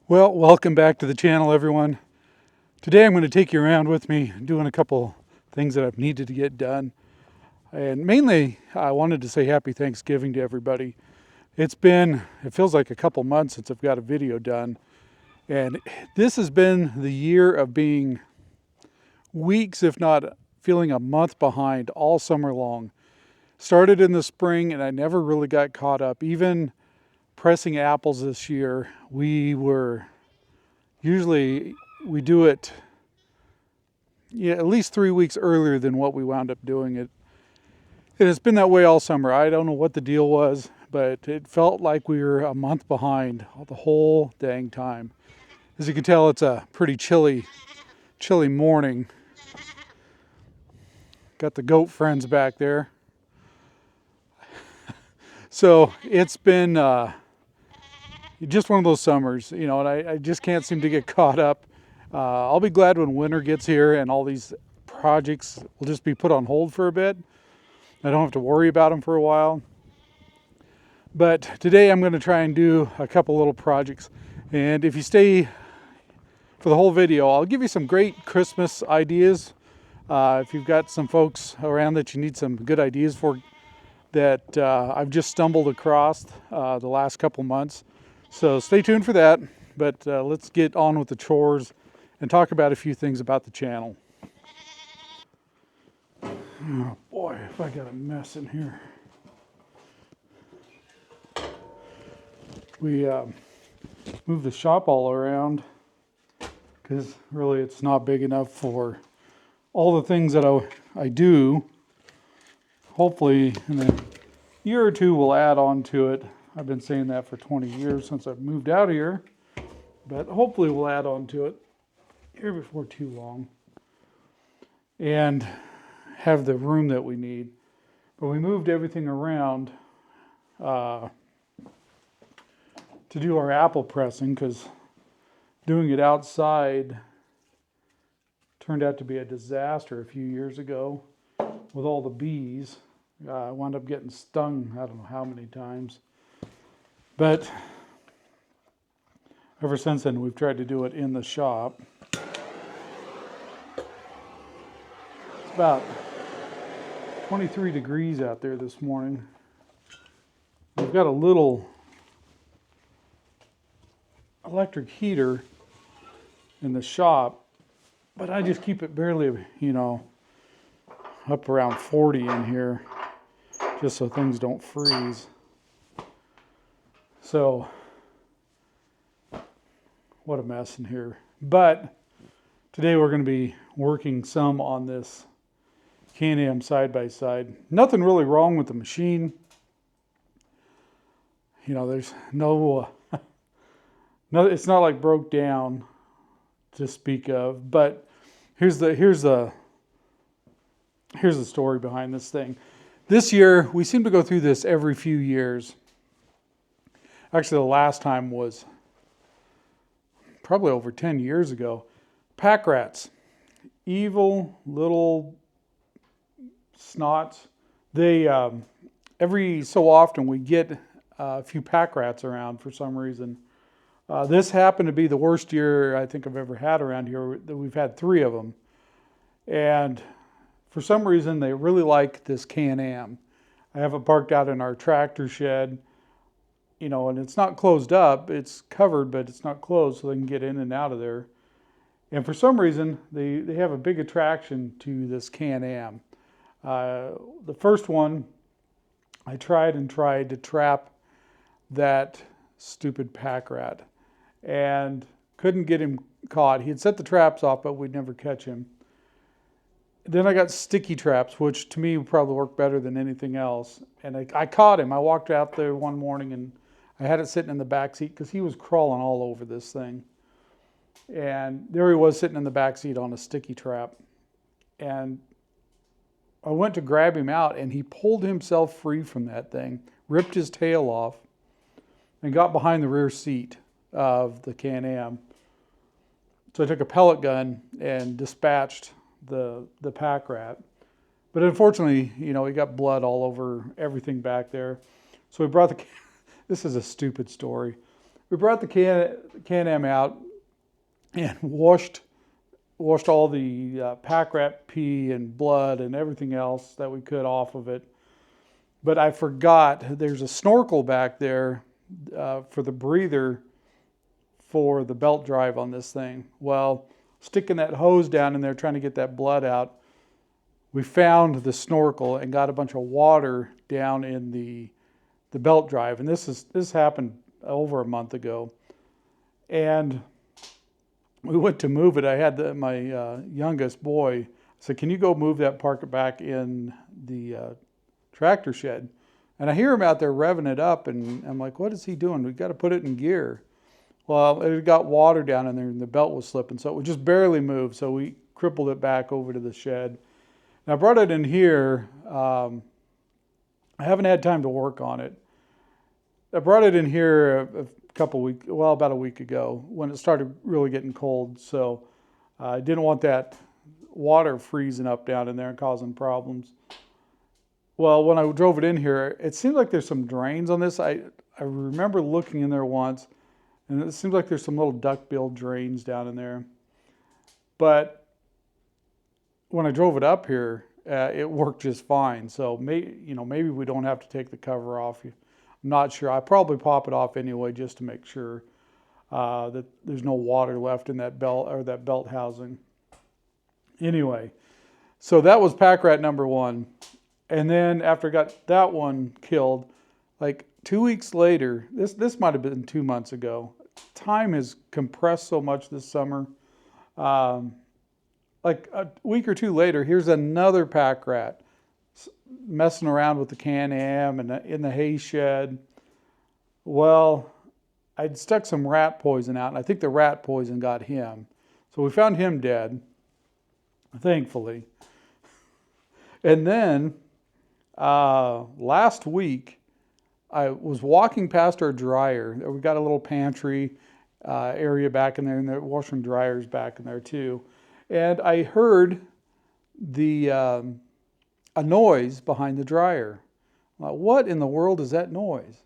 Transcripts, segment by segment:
Well, welcome back to the channel, everyone. Today I'm going to take you around with me doing a couple things that I've needed to get done. And mainly, I wanted to say happy Thanksgiving to everybody. It feels like a couple months since I've got a video done. And this has been the year of being weeks, if not feeling a month behind all summer long. Started in the spring and I never really got caught up. Even pressing apples this year, usually we do it at least 3 weeks earlier than what we wound up doing it. And it's been that way all summer. I don't know what the deal was, but it felt like we were a month behind the whole dang time. As you can tell, it's a pretty chilly morning. Got the goat friends back there. So it's been just one of those summers, and I just can't seem to get caught up. I'll be glad when winter gets here and all these projects will just be put on hold for a bit. I don't have to worry about them for a while. But today I'm going to try and do a couple little projects. And if you stay for the whole video, I'll give you some great Christmas ideas. If you've got some folks around that you need some good ideas for that I've just stumbled across the last couple months. So stay tuned for that. But let's get on with the chores and talk about a few things about the channel. Oh boy, if I got a mess in here. We moved the shop all around because really it's not big enough for all the things that I do. Hopefully in a year or two we'll add on to it. I've been saying that for 20 years since I've moved out here, but hopefully we'll add on to it here before too long and have the room that we need. But we moved everything around to do our apple pressing because doing it outside turned out to be a disaster a few years ago with all the bees. I wound up getting stung I don't know how many times. But ever since then we've tried to do it in the shop. It's about 23 degrees out there this morning. We've got a little electric heater in the shop, but I just keep it barely, up around 40 in here, just so things don't freeze. So, what a mess in here. But today we're going to be working some on this Can-Am side-by-side. Nothing really wrong with the machine. There's no, it's not like broke down to speak of, but here's the story behind this thing. This year, we seem to go through this every few years. Actually, the last time was probably over 10 years ago. Packrats, evil little snots. They every so often we get a few packrats around for some reason. This happened to be the worst year I think I've ever had around here. We've had 3 of them. And for some reason, they really like this Can-Am. I have it parked out in our tractor shed, and it's not closed up. It's covered, but it's not closed, so they can get in and out of there. And for some reason, they have a big attraction to this Can-Am. The first one, I tried to trap that stupid packrat and couldn't get him caught. He had set the traps off, but we'd never catch him. Then I got sticky traps, which to me would probably work better than anything else. And I caught him. I walked out there one morning and I had it sitting in the back seat because he was crawling all over this thing. And there he was sitting in the back seat on a sticky trap. And I went to grab him out and he pulled himself free from that thing, ripped his tail off, and got behind the rear seat of the Can-Am. So I took a pellet gun and dispatched the packrat. But unfortunately, he got blood all over everything back there. So we brought this is a stupid story. we brought the Can-Am out and washed all the packrat pee and blood and everything else that we could off of it. But I forgot there's a snorkel back there for the breather for the belt drive on this thing. Well, sticking that hose down in there trying to get that blood out, we found the snorkel and got a bunch of water down in the belt drive. And this happened over a month ago. And we went to move it. I had my youngest boy. I said, "Can you go move that, park it back in the tractor shed?" And I hear him out there revving it up, and I'm like, "What is he doing? We've got to put it in gear." Well, it got water down in there, and the belt was slipping, so it would just barely move. So we crippled it back over to the shed. And I brought it in here. I haven't had time to work on it. I brought it in here about a week ago when it started really getting cold. So I didn't want that water freezing up down in there and causing problems. Well, when I drove it in here, it seems like there's some drains on this. I remember looking in there once, and it seems like there's some little duckbill drains down in there. But when I drove it up here, it worked just fine. So maybe we don't have to take the cover off. I'm not sure. I'll probably pop it off anyway just to make sure that there's no water left in that belt or that belt housing. Anyway, so that was packrat number one. And then after I got that one killed, like 2 weeks later, this might have been 2 months ago. Time has compressed so much this summer. Like a week or two later, here's another packrat messing around with the Can-Am and in the hay shed. Well, I'd stuck some rat poison out, and I think the rat poison got him. So we found him dead, thankfully. And then last week, I was walking past our dryer. We've got a little pantry area back in there, and the washer and dryer's back in there too. And I heard a noise behind the dryer. I'm like, what in the world is that noise?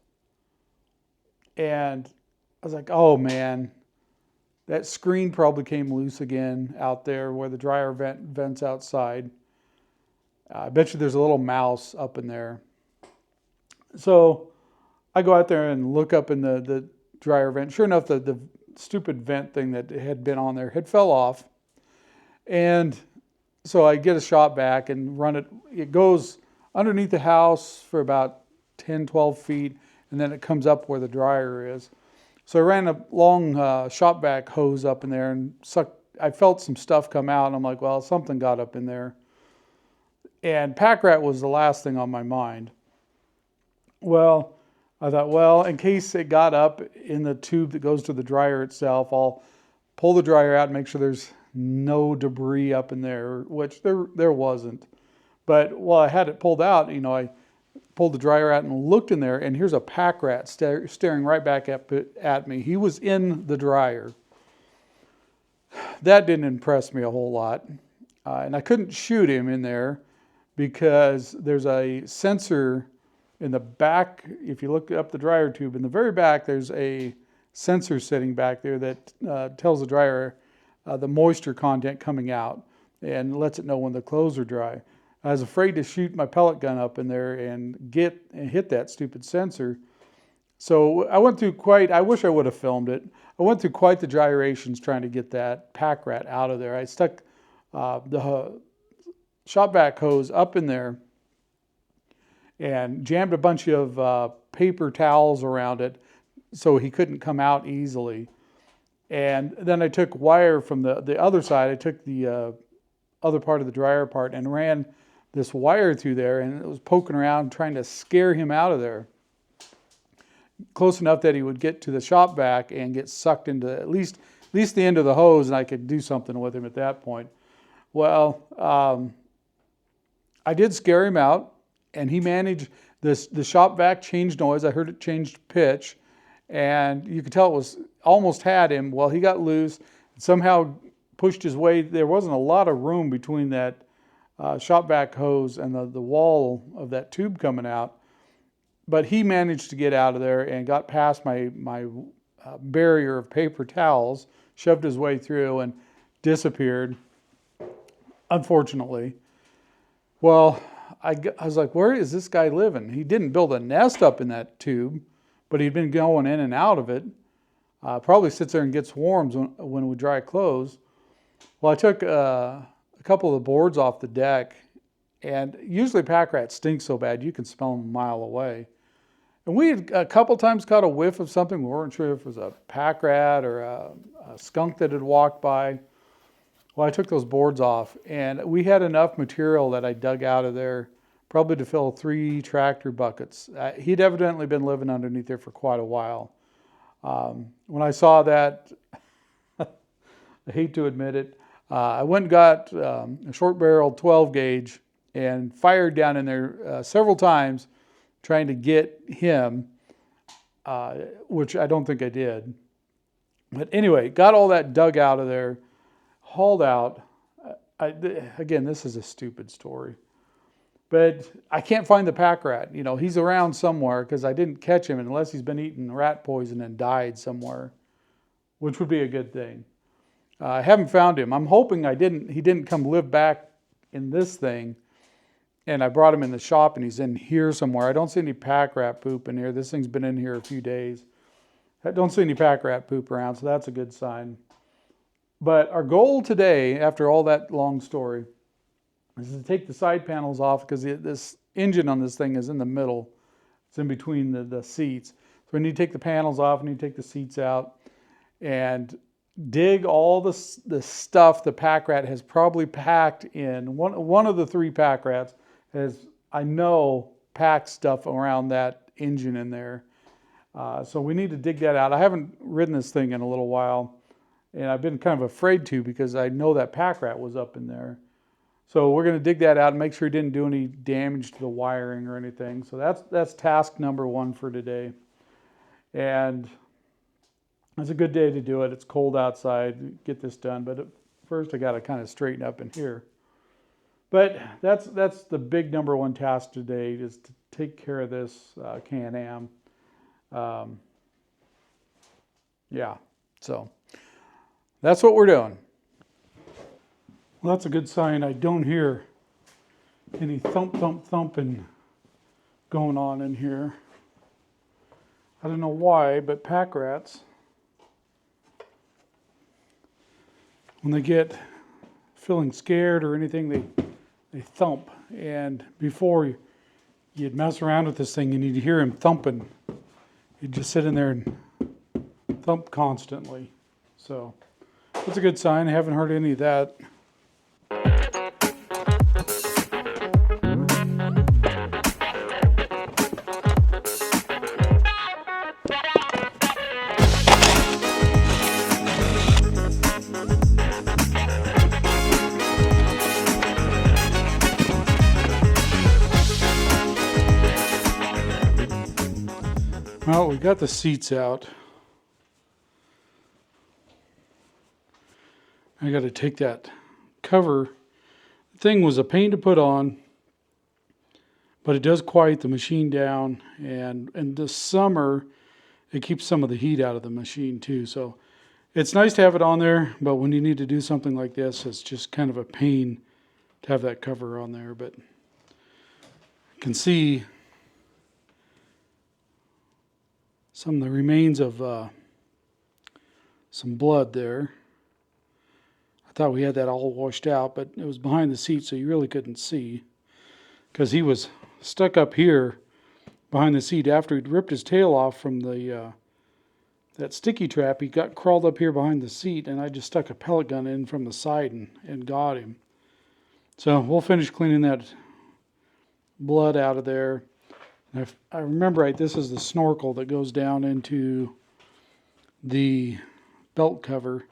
And I was like, oh man, that screen probably came loose again out there where the dryer vents outside. I bet you there's a little mouse up in there. So I go out there and look up in the dryer vent. Sure enough, the stupid vent thing that had been on there had fell off. And so I get a shop vac and run it. It goes underneath the house for about 10, 12 feet, and then it comes up where the dryer is. So I ran a long shop vac hose up in there and I felt some stuff come out, and I'm like, well, something got up in there. And packrat was the last thing on my mind. Well, I thought, well, in case it got up in the tube that goes to the dryer itself, I'll pull the dryer out and make sure there's no debris up in there, which there wasn't. But while I had it pulled out, I pulled the dryer out and looked in there, and here's a packrat staring right back at me. He was in the dryer. That didn't impress me a whole lot. And I couldn't shoot him in there because there's a sensor in the back. If you look up the dryer tube, in the very back, there's a sensor sitting back there that tells the dryer the moisture content coming out and lets it know when the clothes are dry. I was afraid to shoot my pellet gun up in there and hit that stupid sensor. So I went through I wish I would have filmed it. I went through quite the gyrations trying to get that packrat out of there. I stuck the shop vac hose up in there and jammed a bunch of paper towels around it so he couldn't come out easily. And then I took wire from the other side. I took the other part of the dryer apart and ran this wire through there, and it was poking around trying to scare him out of there. Close enough that he would get to the shop vac and get sucked into at least the end of the hose, and I could do something with him at that point. Well, I did scare him out, and he managed the shop vac changed noise. I heard it changed pitch, and you could tell it was almost had him. Well, he got loose and somehow pushed his way. There wasn't a lot of room between that shop vac hose and the wall of that tube coming out, but he managed to get out of there and got past my barrier of paper towels, shoved his way through and disappeared, unfortunately. Well, I was like, where is this guy living? He didn't build a nest up in that tube, but he'd been going in and out of it. Probably sits there and gets worms when we dry clothes. Well, I took a couple of the boards off the deck, and usually packrat stinks so bad you can smell them a mile away. And we had a couple times caught a whiff of something. We weren't sure if it was a packrat or a skunk that had walked by. Well, I took those boards off, and we had enough material that I dug out of there, probably to fill 3 tractor buckets. He'd evidently been living underneath there for quite a while. When I saw that, I hate to admit it, I went and got a short-barreled 12-gauge and fired down in there several times, trying to get him, which I don't think I did. But anyway, got all that dug out of there, hauled out. Again, this is a stupid story. But I can't find the packrat. You know, he's around somewhere because I didn't catch him unless he's been eating rat poison and died somewhere, which would be a good thing. I haven't found him. I'm hoping he didn't come live back in this thing. And I brought him in the shop and he's in here somewhere. I don't see any packrat poop in here. This thing's been in here a few days. I don't see any packrat poop around, so that's a good sign. But our goal today, after all that long story, is to take the side panels off because this engine on this thing is in the middle. It's in between the seats. So we need to take the panels off, we need to take the seats out and dig all the stuff the packrat has probably packed in. One of the 3 packrats has, I know, packed stuff around that engine in there. So we need to dig that out. I haven't ridden this thing in a little while, and I've been kind of afraid to because I know that packrat was up in there. So we're going to dig that out and make sure it didn't do any damage to the wiring or anything. So that's task number 1 for today. And it's a good day to do it. It's cold outside. Get this done. But first I got to kind of straighten up in here. But that's the big number 1 task today, is to take care of this Can-Am. Yeah, so that's what we're doing. Well, that's a good sign. I don't hear any thumping going on in here. I don't know why, but packrats, when they get feeling scared or anything, they thump. And before you'd mess around with this thing and you'd hear him thumping, he'd just sit in there and thump constantly. So that's a good sign. I haven't heard any of that. Well, we got the seats out. I got to take that cover. The thing was a pain to put on, but it does quiet the machine down. And in the summer, it keeps some of the heat out of the machine too. So it's nice to have it on there, but when you need to do something like this, it's just kind of a pain to have that cover on there. But you can see some of the remains of some blood there. I thought we had that all washed out, but it was behind the seat, so you really couldn't see, because he was stuck up here behind the seat after he'd ripped his tail off from the that sticky trap. He got crawled up here behind the seat, and I just stuck a pellet gun in from the side and got him. So we'll finish cleaning that blood out of there. If I remember right, this is the snorkel that goes down into the belt cover.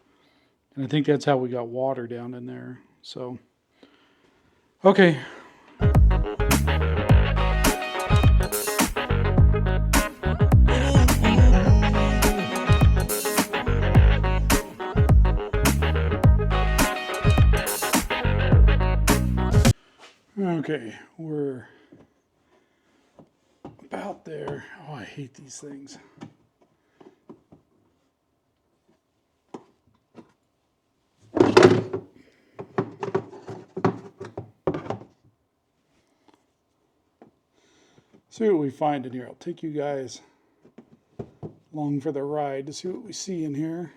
And I think that's how we got water down in there. So, okay. Okay, we're about there. Oh, I hate these things. See what we find in here. I'll take you guys along for the ride to see what we see in here.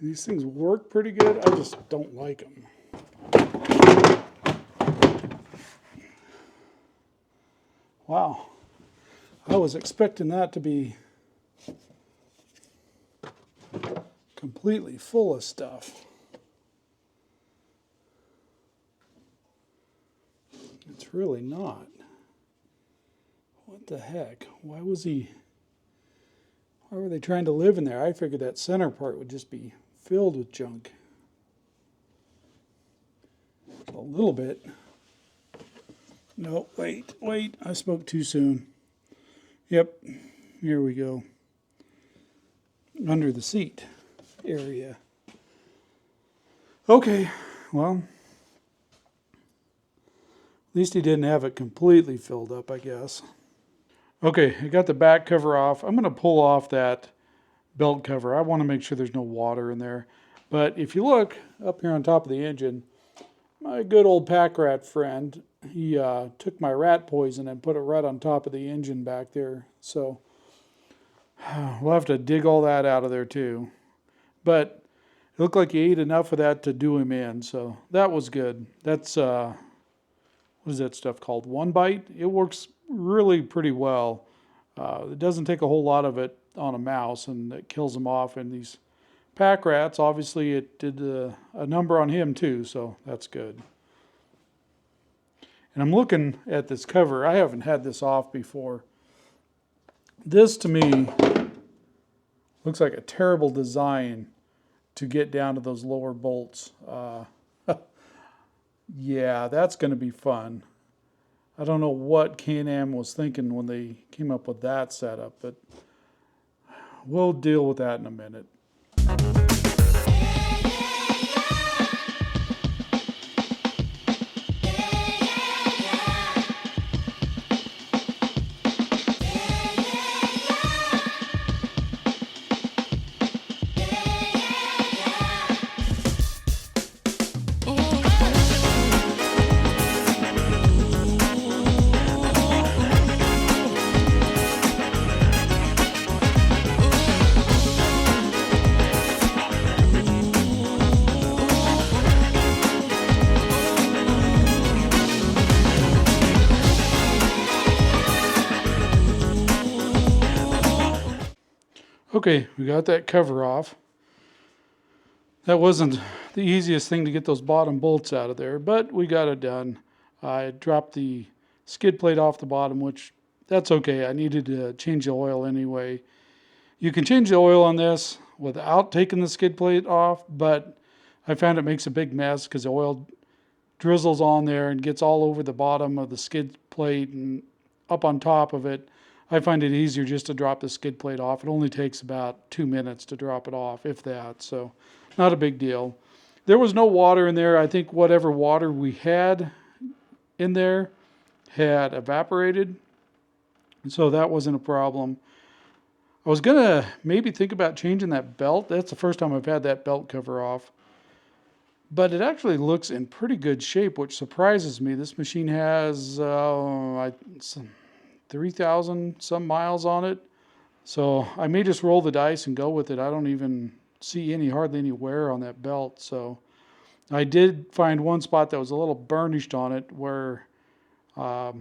These things work pretty good. I just don't like them. Wow. I was expecting that to be completely full of stuff. It's really not. What the heck? Why were they trying to live in there? I figured that center part would just be filled with junk. A little bit. No, wait, I spoke too soon. Yep, here we go. Under the seat area. Okay, well, at least he didn't have it completely filled up, I guess. Okay, I got the back cover off. I'm going to pull off that belt cover. I want to make sure there's no water in there. But if you look up here on top of the engine, my good old packrat friend, he took my rat poison and put it right on top of the engine back there. So we'll have to dig all that out of there too. But it looked like he ate enough of that to do him in. So that was good. That's, what is that stuff called? One Bite. It works really pretty well. It doesn't take a whole lot of it on a mouse, and it kills them off. And these pack rats, obviously it did a number on him too, so that's good. And I'm looking at this cover. I haven't had this off before. This to me looks like a terrible design to get down to those lower bolts. Yeah, that's going to be fun. I don't know what Can-Am was thinking when they came up with that setup, but we'll deal with that in a minute. Okay, we got that cover off. That wasn't the easiest thing to get those bottom bolts out of there, but we got it done. I dropped the skid plate off the bottom, which that's okay. I needed to change the oil anyway. You can change the oil on this without taking the skid plate off, but I found it makes a big mess because the oil drizzles on there and gets all over the bottom of the skid plate and up on top of it. I find it easier just to drop the skid plate off. It only takes about 2 minutes to drop it off, if that, so not a big deal. There was no water in there. I think whatever water we had in there had evaporated, so that wasn't a problem. I was going to maybe think about changing that belt. That's the first time I've had that belt cover off. But it actually looks in pretty good shape, which surprises me. This machine has 3,000 some miles on it. So I may just roll the dice and go with it. I don't even see hardly any wear on that belt. So I did find one spot that was a little burnished on it where I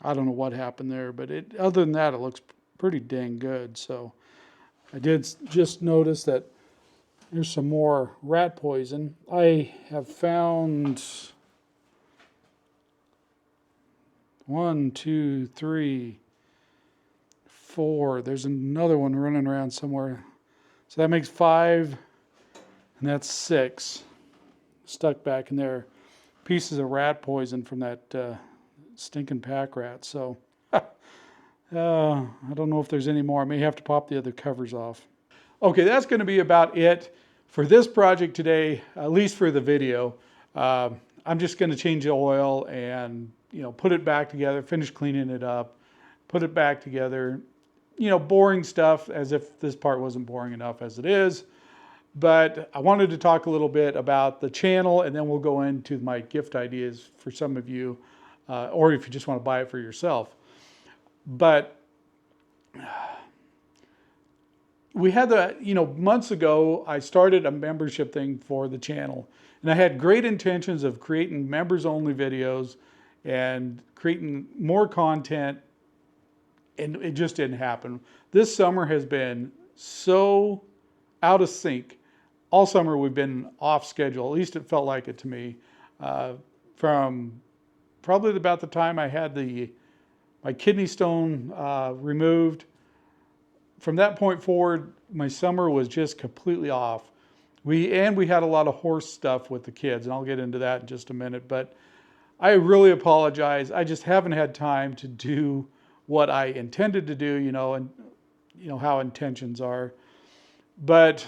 don't know what happened there, but other than that, it looks pretty dang good. So I did just notice that there's some more rat poison. I have found 1, 2, 3, 4. There's another one running around somewhere. So that makes 5, and that's 6 stuck back in there. Pieces of rat poison from that stinking pack rat. So I don't know if there's any more. I may have to pop the other covers off. Okay, that's going to be about it for this project today, at least for the video. I'm just going to change the oil and put it back together, finish cleaning it up, put it back together. Boring stuff, as if this part wasn't boring enough as it is. But I wanted to talk a little bit about the channel, and then we'll go into my gift ideas for some of you, or if you just want to buy it for yourself. But we had months ago, I started a membership thing for the channel, and I had great intentions of creating members only videos and creating more content, and it just didn't happen. This summer has been so out of sync. All summer we've been off schedule, at least it felt like it to me, from probably about the time I had my kidney stone removed. From that point forward, my summer was just completely off. We had a lot of horse stuff with the kids, and I'll get into that in just a minute, but I really apologize. I just haven't had time to do what I intended to do, and how intentions are. But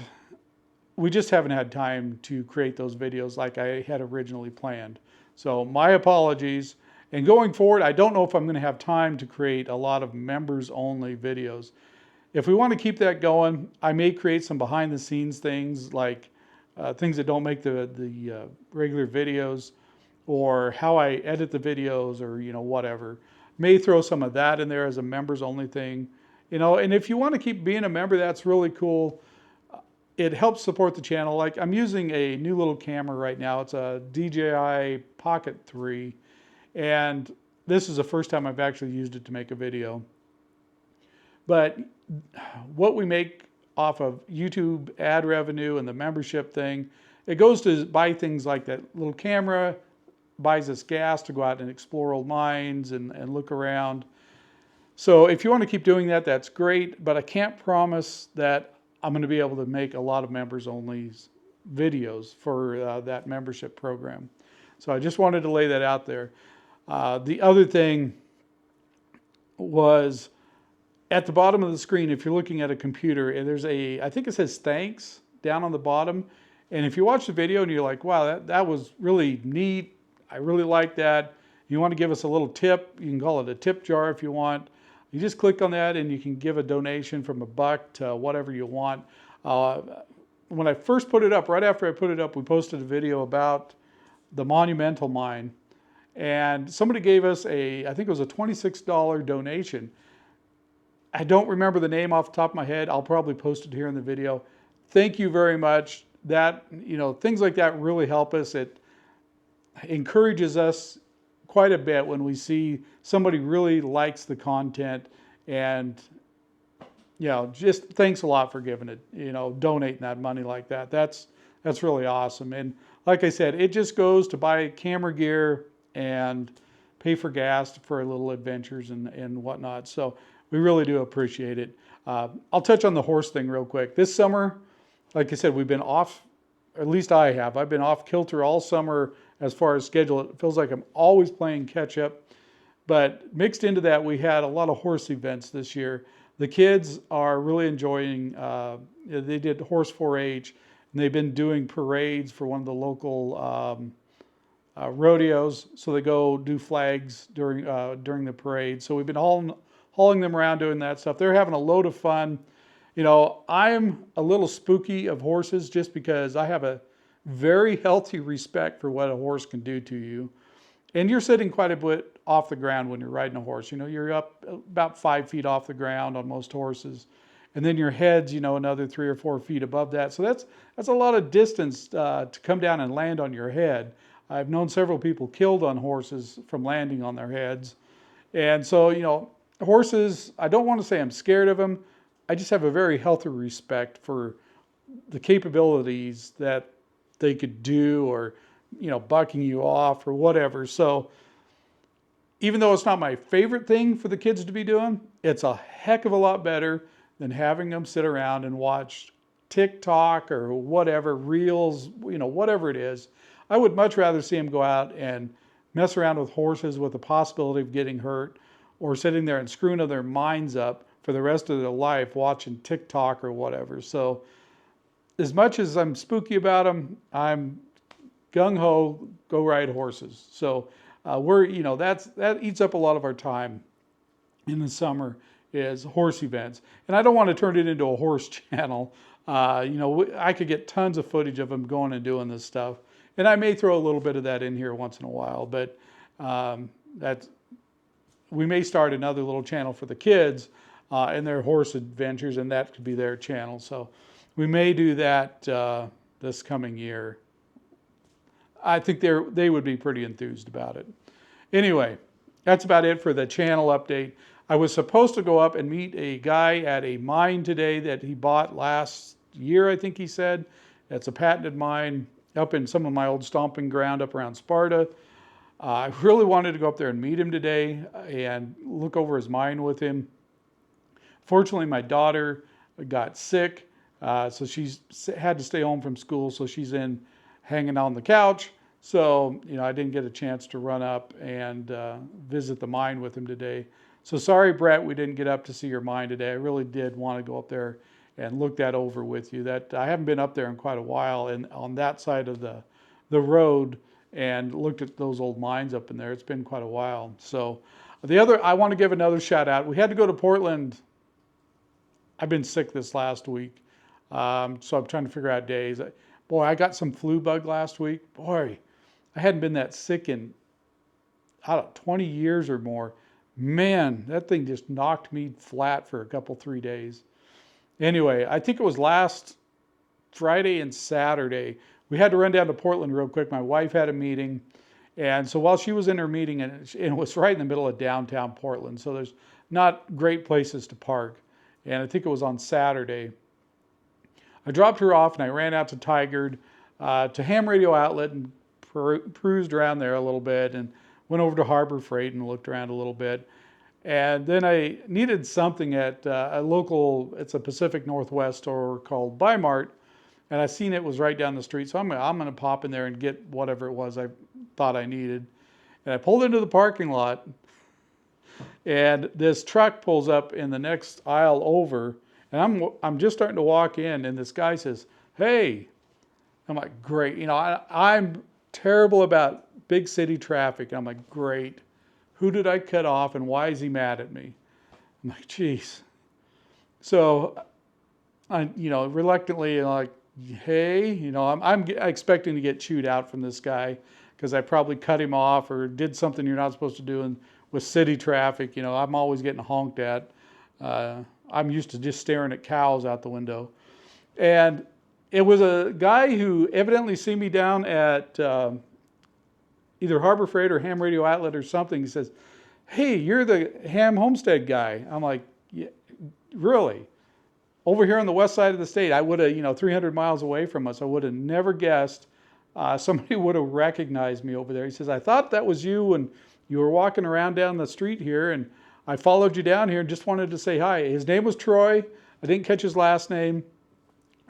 we just haven't had time to create those videos like I had originally planned. So my apologies. And going forward, I don't know if I'm going to have time to create a lot of members only videos. If we want to keep that going, I may create some behind the scenes things, like things that don't make the regular videos, or how I edit the videos, or whatever. May throw some of that in there as a members only thing. And if you want to keep being a member, that's really cool. It helps support the channel. Like, I'm using a new little camera right now. It's a DJI Pocket 3, and this is the first time I've actually used it to make a video. But what we make off of YouTube ad revenue and the membership thing, it goes to buy things like that little camera, buys us gas to go out and explore old mines and look around. So if you want to keep doing that, that's great, but I can't promise that I'm going to be able to make a lot of members only videos for that membership program. So I just wanted to lay that out there. The other thing was, at the bottom of the screen, if you're looking at a computer, there's I think it says thanks down on the bottom. And if you watch the video and you're like, wow, that was really neat, I really like that, you want to give us a little tip, you can call it a tip jar if you want. You just click on that and you can give a donation from $1 to whatever you want. When I first put it up, right after I put it up, we posted a video about the Monumental Mine. And somebody gave us I think it was a $26 donation. I don't remember the name off the top of my head. I'll probably post it here in the video. Thank you very much. That, things like that really help us. It encourages us quite a bit when we see somebody really likes the content, and just thanks a lot for giving it, donating that money like that. That's really awesome. And like I said, it just goes to buy camera gear and pay for gas for little adventures and whatnot. So we really do appreciate it. I'll touch on the horse thing real quick. This summer, like I said, we've been off, or at least I have. I've been off kilter all summer as far as schedule. It feels like I'm always playing catch up. But mixed into that, we had a lot of horse events this year. The kids are really enjoying, they did horse 4-H, and they've been doing parades for one of the local rodeos. So they go do flags during the parade. So we've been hauling them around doing that stuff. They're having a load of fun. I'm a little spooky of horses just because I have a very healthy respect for what a horse can do to you. And you're sitting quite a bit off the ground when you're riding a horse. You're up about 5 feet off the ground on most horses. And then your head's, another 3 or 4 feet above that. So that's a lot of distance to come down and land on your head. I've known several people killed on horses from landing on their heads. And so, horses, I don't want to say I'm scared of them. I just have a very healthy respect for the capabilities that they could do, or, bucking you off or whatever. So even though it's not my favorite thing for the kids to be doing, it's a heck of a lot better than having them sit around and watch TikTok or whatever, reels, whatever it is. I would much rather see them go out and mess around with horses with the possibility of getting hurt, or sitting there and screwing their minds up for the rest of their life watching TikTok or whatever. So as much as I'm spooky about them, I'm gung-ho, go ride horses. So that eats up a lot of our time in the summer, is horse events. And I don't want to turn it into a horse channel. I could get tons of footage of him going and doing this stuff. And I may throw a little bit of that in here once in a while, but we may start another little channel for the kids and their horse adventures, and that could be their channel. So we may do that this coming year. I think they would be pretty enthused about it. Anyway, that's about it for the channel update. I was supposed to go up and meet a guy at a mine today that he bought last year, I think he said. It's a patented mine up in some of my old stomping ground up around Sparta. I really wanted to go up there and meet him today and look over his mine with him. Fortunately, my daughter got sick, so she's had to stay home from school, so she's in hanging on the couch. So, I didn't get a chance to run up and visit the mine with him today. So sorry, Brett, we didn't get up to see your mine today. I really did want to go up there and look that over with you. That I haven't been up there in quite a while, and on that side of the road, and looked at those old mines up in there. It's been quite a while. So I want to give another shout out. We had to go to Portland. I've been sick this last week, so I'm trying to figure out days. Boy, I got some flu bug last week. Boy, I hadn't been that sick in, 20 years or more. Man, that thing just knocked me flat for 3 days. Anyway, I think it was last Friday and Saturday. We had to run down to Portland real quick. My wife had a meeting. And so while she was in her meeting, and it was right in the middle of downtown Portland, so there's not great places to park. And I think it was on Saturday. I dropped her off and I ran out to Tigard, to Ham Radio Outlet, and perused around there a little bit, and went over to Harbor Freight and looked around a little bit. And then I needed something at a local, it's a Pacific Northwest store called Buy Mart, and I seen it was right down the street. So I'm going to pop in there and get whatever it was I thought I needed. And I pulled into the parking lot, and this truck pulls up in the next aisle over, and I'm just starting to walk in, and this guy says, "Hey." I'm like, great. I'm terrible about big city traffic. And I'm like, great. Who did I cut off, and why is he mad at me? I'm like, geez. So I, reluctantly, like, hey, I'm expecting to get chewed out from this guy because I probably cut him off or did something you're not supposed to do. And with city traffic, I'm always getting honked at. I'm used to just staring at cows out the window. And it was a guy who evidently seen me down at either Harbor Freight or Ham Radio Outlet or something. He says, "Hey, you're the Ham Homestead guy." I'm like, "Yeah, really?" Over here on the west side of the state, I would have, 300 miles away from us, I would have never guessed somebody would have recognized me over there. He says, "I thought that was you, and you were walking around down the street here, and I followed you down here and just wanted to say hi." His name was Troy. I didn't catch his last name.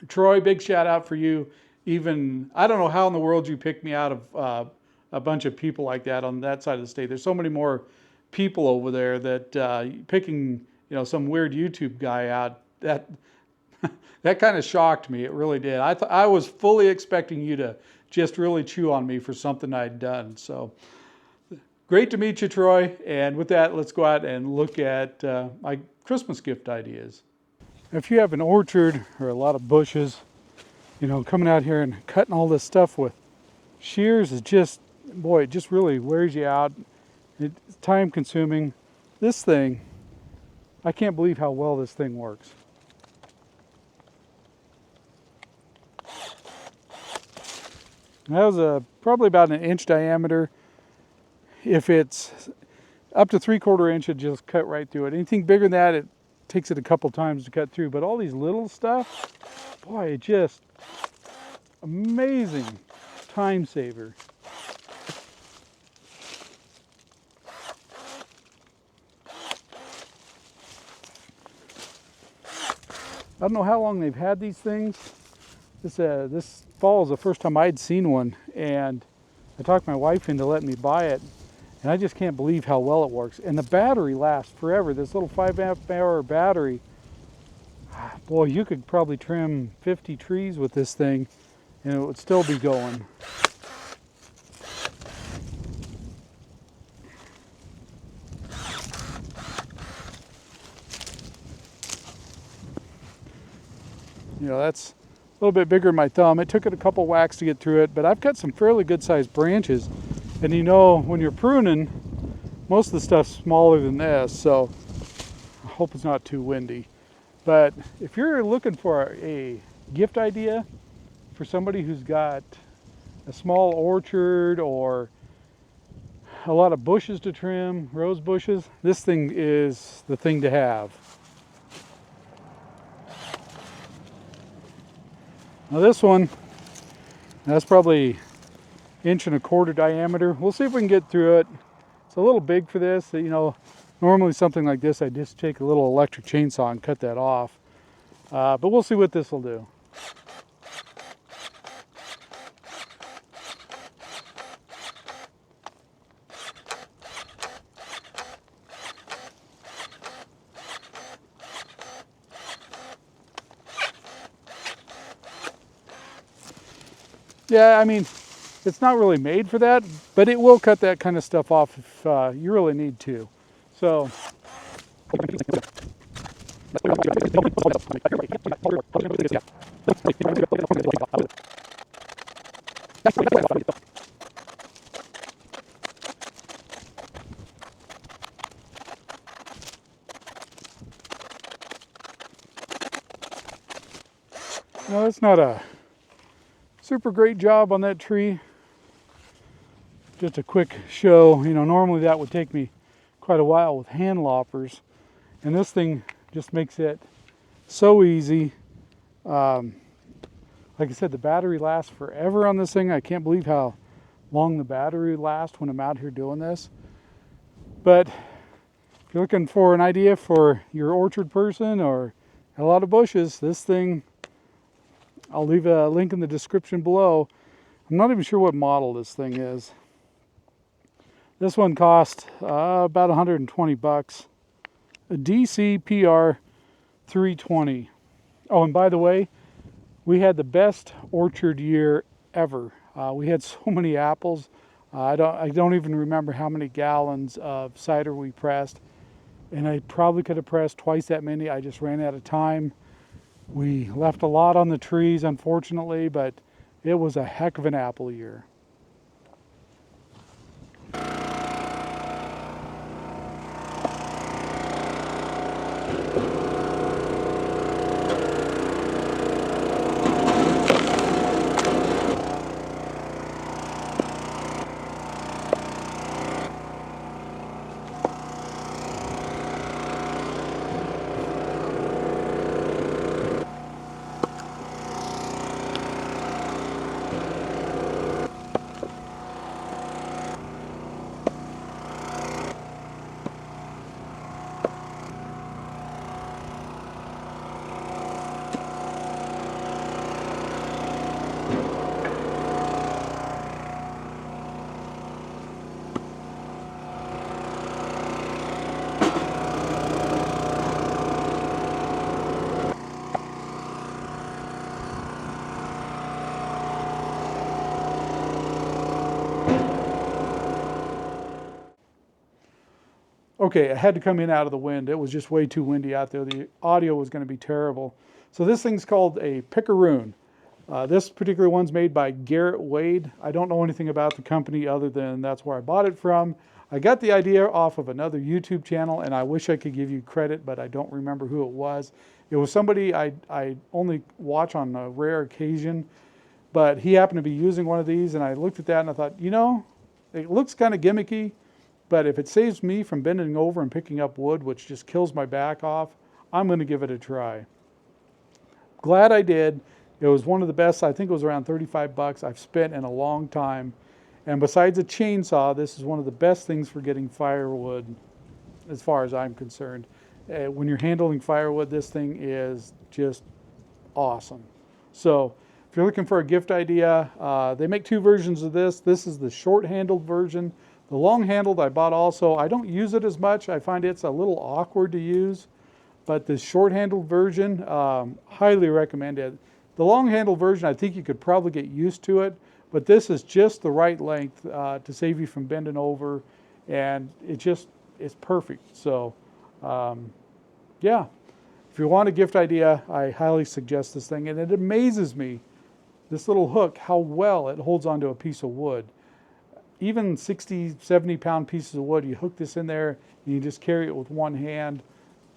Troy, big shout out for you. Even, I don't know how in the world you picked me out of a bunch of people like that on that side of the state. There's so many more people over there that picking, some weird YouTube guy out, that kind of shocked me. It really did. I was fully expecting you to just really chew on me for something I'd done. So great to meet you, Troy. And with that, let's go out and look at my Christmas gift ideas. If you have an orchard or a lot of bushes, coming out here and cutting all this stuff with shears is just, boy, it just really wears you out. It's time consuming. This thing, I can't believe how well this thing works. That was probably about an inch diameter. If it's up to 3/4 inch, it just cut right through it. Anything bigger than that, it takes it a couple times to cut through. But all these little stuff, boy, it just amazing time saver. I don't know how long they've had these things. This fall is the first time I'd seen one, and I talked my wife into letting me buy it, and I just can't believe how well it works. And the battery lasts forever. This little 5-amp-hour battery, boy, you could probably trim 50 trees with this thing, and it would still be going. You know, that's a little bit bigger than my thumb. It took it a couple whacks to get through it, but I've got some fairly good sized branches. And you know, when you're pruning, most of the stuff's smaller than this, so I hope it's not too windy. But if you're looking for a gift idea for somebody who's got a small orchard or a lot of bushes to trim, rose bushes, this thing is the thing to have. Now this one, that's probably 1.25 inch diameter. We'll see if we can get through it. It's a little big for this. You know, normally something like this, I just take a little electric chainsaw and cut that off. But we'll see what this will do. Yeah, I mean, it's not really made for that, but it will cut that kind of stuff off if you really need to. So, no, it's not a super great job on that tree. Just a quick show. You know, normally that would take me quite a while with hand loppers, and this thing just makes it so easy. Like I said, the battery lasts forever on this thing. I can't believe how long the battery lasts when I'm out here doing this. But if you're looking for an idea for your orchard person or a lot of bushes, this thing, I'll leave a link in the description below. I'm not even sure what model this thing is. This one cost about 120 bucks. A DC PR 320. Oh, and by the way, we had the best orchard year ever. We had so many apples. I don't even remember how many gallons of cider we pressed. And I probably could have pressed twice that many. I just ran out of time. We left a lot on the trees, unfortunately, but it was a heck of an apple year. Okay, I had to come in out of the wind. It was just way too windy out there. The audio was going to be terrible. So this thing's called a picaroon. This particular one's made by Garrett Wade. I don't know anything about the company other than that's where I bought it from. I got the idea off of another YouTube channel, and I wish I could give you credit, but I don't remember who it was. It was somebody I only watch on a rare occasion, but he happened to be using one of these, and I looked at that and I thought, you know, it looks kind of gimmicky, but if it saves me from bending over and picking up wood, which just kills my back off, I'm going to give it a try. Glad I did. It was one of the best, I think it was around 35 bucks I've spent in a long time. And besides a chainsaw, this is one of the best things for getting firewood as far as I'm concerned. When you're handling firewood, this thing is just awesome. So if you're looking for a gift idea, they make two versions of this. This is the short-handled version. The long-handled I bought also. I don't use it as much. I find it's a little awkward to use. But the short-handled version, highly recommended. The long-handled version, I think you could probably get used to it. But this is just the right length to save you from bending over. And it's perfect. So, yeah. If you want a gift idea, I highly suggest this thing. And it amazes me, this little hook, how well it holds onto a piece of wood. Even 60, 70 pound pieces of wood, you hook this in there and you just carry it with one hand.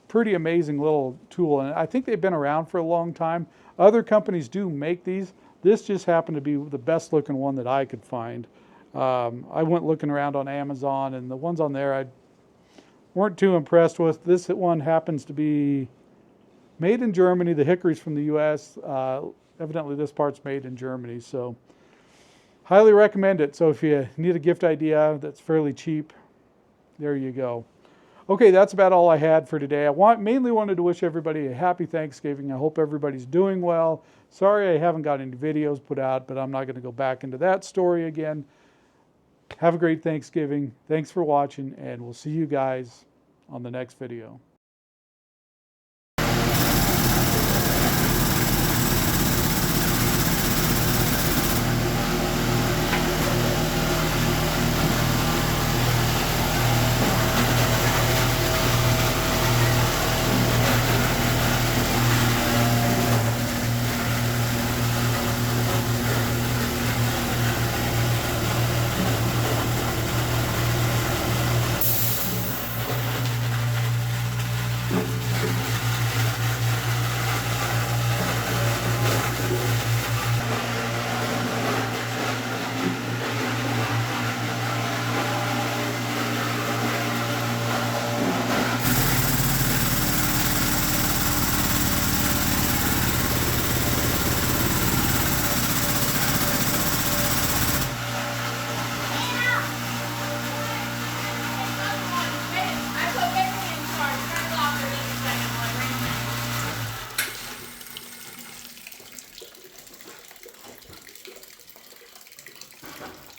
Pretty amazing little tool. And I think they've been around for a long time. Other companies do make these. This just happened to be the best looking one that I could find. I went looking around on Amazon, and the ones on there I weren't too impressed with. This one happens to be made in Germany. The hickory's from the US. Evidently this part's made in Germany, so highly recommend it. So if you need a gift idea that's fairly cheap, there you go. Okay, that's about all I had for today. I mainly wanted to wish everybody a happy Thanksgiving. I hope everybody's doing well. Sorry I haven't got any videos put out, but I'm not going to go back into that story again. Have a great Thanksgiving. Thanks for watching, and we'll see you guys on the next video.